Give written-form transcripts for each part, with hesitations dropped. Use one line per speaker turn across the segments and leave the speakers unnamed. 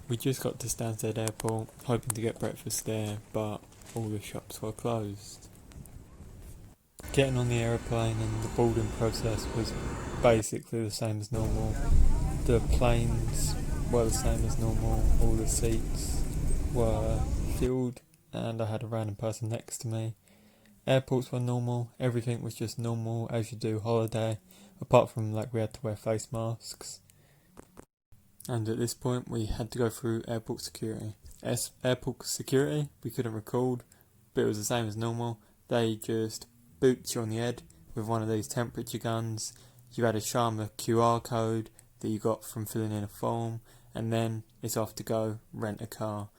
We just got to Stansted Airport, hoping to get breakfast there, but all the shops were closed. Getting on the aeroplane and the boarding process was basically the same as normal. The planes were the same as normal, all the seats were filled and I had a random person next to me. Airports were normal, everything was just normal as you do holiday, apart from we had to wear face masks. And at this point we had to go through airport security. Airport security, we couldn't record, but it was the same as normal. They just boot you on the head with one of these temperature guns. You had to show them a QR code that you got from filling in a form, and then it's off to go rent a car.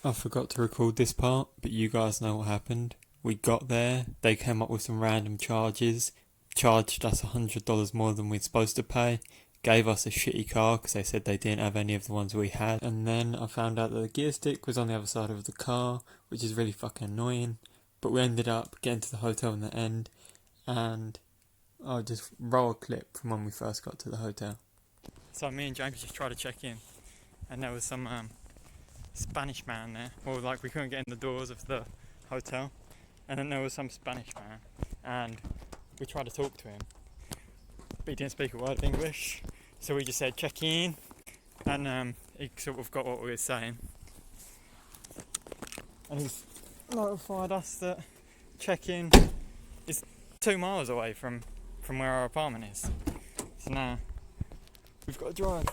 I forgot to record this part, but you guys know what happened. We got there, they came up with some random charges, charged us $100 more than we'd supposed to pay, gave us a shitty car because they said they didn't have any of the ones we had, and then I found out that the gear stick was on the other side of the car, which is really fucking annoying, but we ended up getting to the hotel in the end, and I'll just roll a clip from when we first got to the hotel. So me and James just tried to check in, and there was some Spanish man there. Well, we couldn't get in the doors of the hotel, and then there was some Spanish man, and we tried to talk to him, but he didn't speak a word of English, so we just said check in, and he sort of got what we were saying, and he's notified us that check-in is 2 miles away from where our apartment is, so now we've got to drive.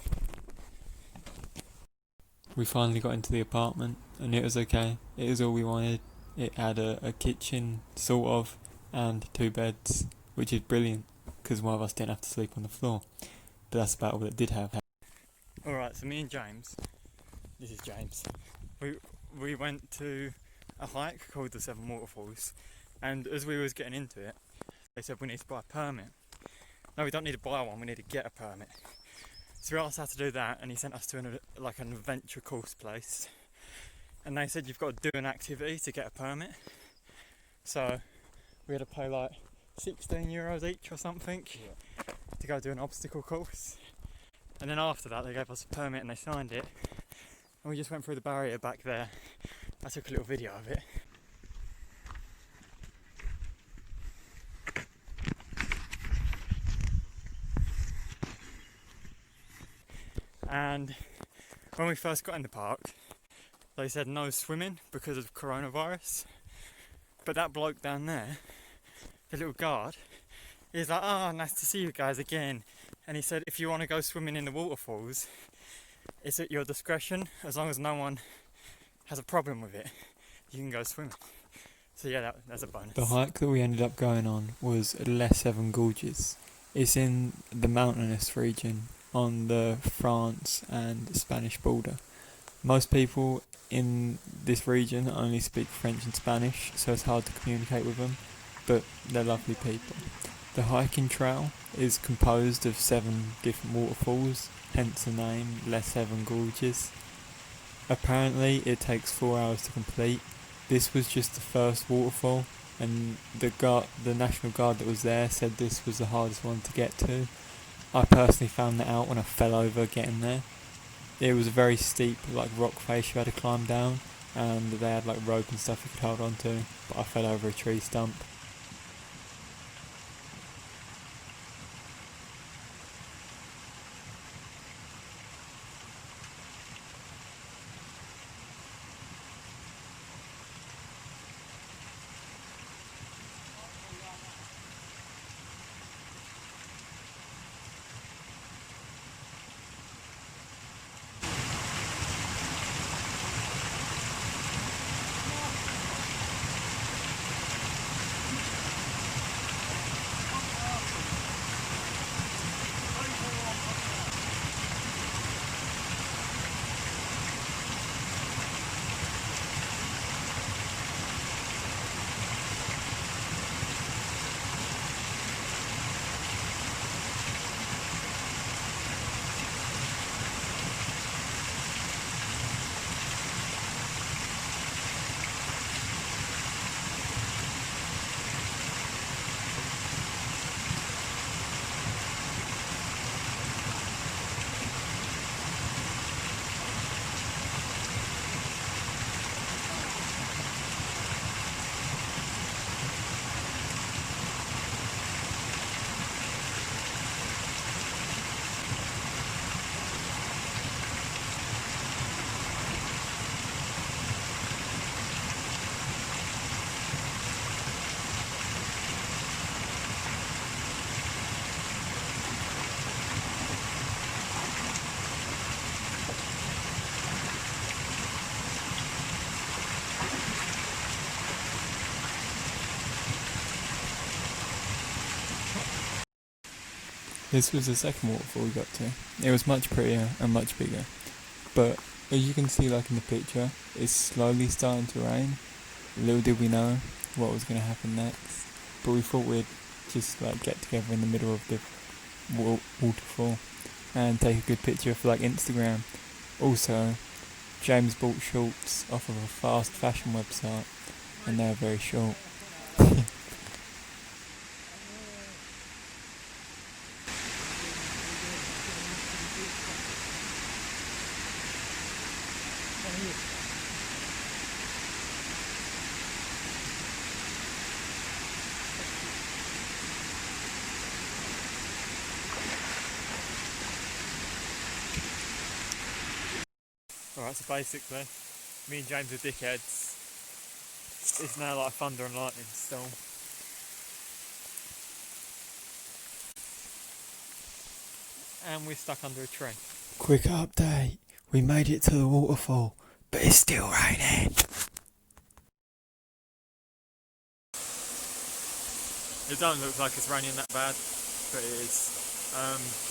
We finally got into the apartment and it was okay. It was all we wanted. It had a kitchen, sort of, and 2 beds, which is brilliant because one of us didn't have to sleep on the floor. But that's about all it did have. Alright, so me and James, this is James, we went to a hike called the 7 Waterfalls, and as we was getting into it, they said we need to buy a permit. No, we don't need to buy one, we need to get a permit. So we asked how to do that, and he sent us to an adventure course place, and they said you've got to do an activity to get a permit. So we had to pay €16 each or something to go do an obstacle course, and then after that they gave us a permit and they signed it, and we just went through the barrier back there. I took a little video of it. And when we first got in the park, they said no swimming because of coronavirus. But that bloke down there, the little guard, he's like, "Oh, nice to see you guys again." And he said if you want to go swimming in the waterfalls, it's at your discretion, as long as no one has a problem with it, you can go swimming. So yeah, that's a bonus. The hike that we ended up going on was Les Seven Gorges. It's in the mountainous region on the France and Spanish border. Most people in this region only speak French and Spanish, so it's hard to communicate with them, but they're lovely people. The hiking trail is composed of 7 different waterfalls, hence the name Les Seven Gorges. Apparently it takes 4 hours to complete. This was just the first waterfall, and the National Guard that was there said this was the hardest one to get to. I personally found that out when I fell over getting there. It was a very steep rock face you had to climb down, and they had rope and stuff you could hold on to, but I fell over a tree stump. This was the second waterfall we got to. It was much prettier and much bigger. But as you can see like in the picture, it's slowly starting to rain. Little did we know what was going to happen next. But we thought we'd just like get together in the middle of the waterfall and take a good picture for like Instagram. Also, James bought shorts off of a fast fashion website and they're very short. Alright, so basically, me and James are dickheads. It's now like a thunder and lightning storm. And we're stuck under a tree. Quick update, we made it to the waterfall, but it's still raining. It don't look like it's raining that bad, but it is.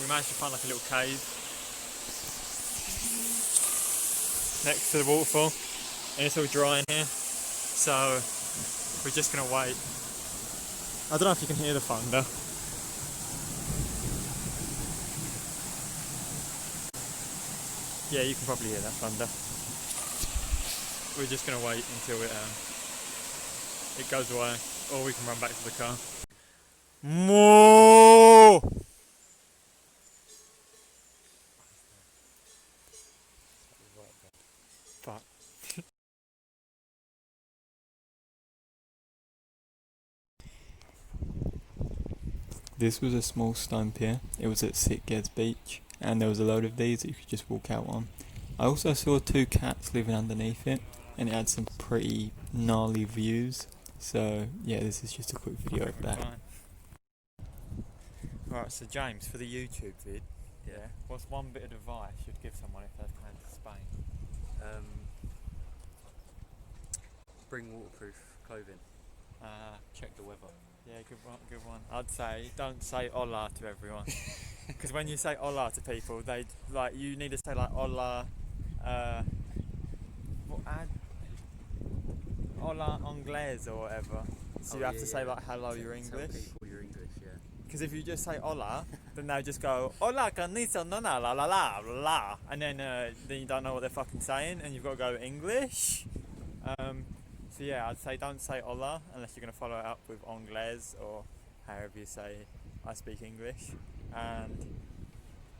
We managed to find like a little cave next to the waterfall, and it's all dry in here, so we're just gonna wait. I don't know if you can hear the thunder. Yeah, you can probably hear that thunder. We're just gonna wait until it goes away, or we can run back to the car. More. Fuck. This was a small stone pier. It was at Sitges Beach, and there was a load of these that you could just walk out on. I also saw 2 cats living underneath it, and it had some pretty gnarly views. So yeah, this is just a quick video of that. Right, so James, for the YouTube vid, what's one bit of advice you'd give someone if they're planning to Spain?
Bring waterproof clothing.
Check the weather. Yeah, good one. I'd say don't say hola to everyone, because when you say hola to people, they like you need to say like hola, hola Anglais or whatever. So you have to say like hello, you're English.
Tell people you're English, yeah.
Because if you just say hola, then they'll just go hola canisa no la la la la la, and then you don't know what they're fucking saying, and you've got to go English. So yeah, I'd say don't say hola unless you're going to follow it up with anglais or however you say I speak English, and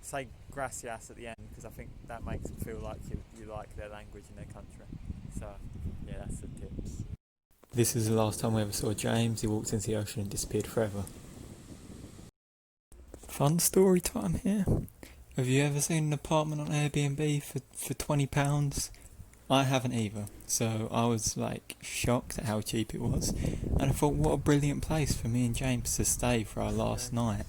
say gracias at the end because I think that makes them feel like you like their language and their country. So yeah, that's the tips. This is the last time we ever saw James. He walked into the ocean and disappeared forever. Fun story time here. Have you ever seen an apartment on Airbnb for £20? I haven't either, so I was like shocked at how cheap it was, and I thought what a brilliant place for me and James to stay for our last night.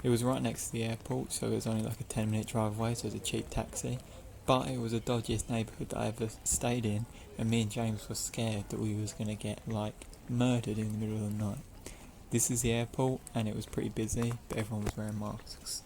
It was right next to the airport, so it was only like a 10-minute drive away, so it was a cheap taxi, but it was the dodgiest neighbourhood that I ever stayed in, and me and James were scared that we was going to get like murdered in the middle of the night. This is the airport, and it was pretty busy, but everyone was wearing masks.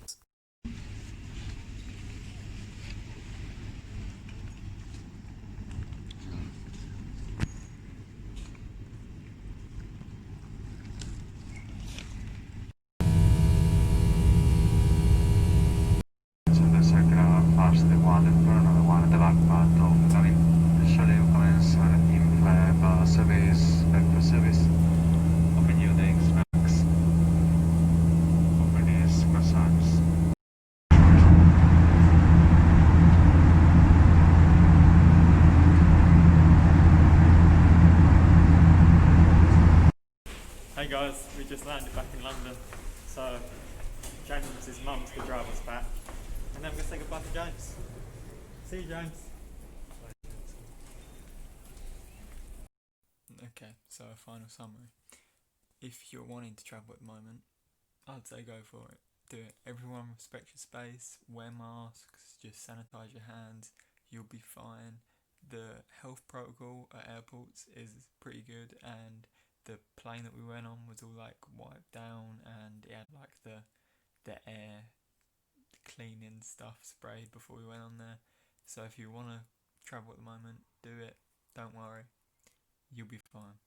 Hey guys, we just landed back in London, so James' mum's to drive us back, and then we're going to say goodbye to James. See you, James. Okay, so a final summary. If you're wanting to travel at the moment, I'd say go for it. Do it. Everyone respect your space, wear masks, just sanitize your hands, you'll be fine. The health protocol at airports is pretty good, and the plane that we went on was all like wiped down, and it had like the air cleaning stuff sprayed before we went on there. So if you want to travel at the moment, do it. Don't worry, you'll be fine.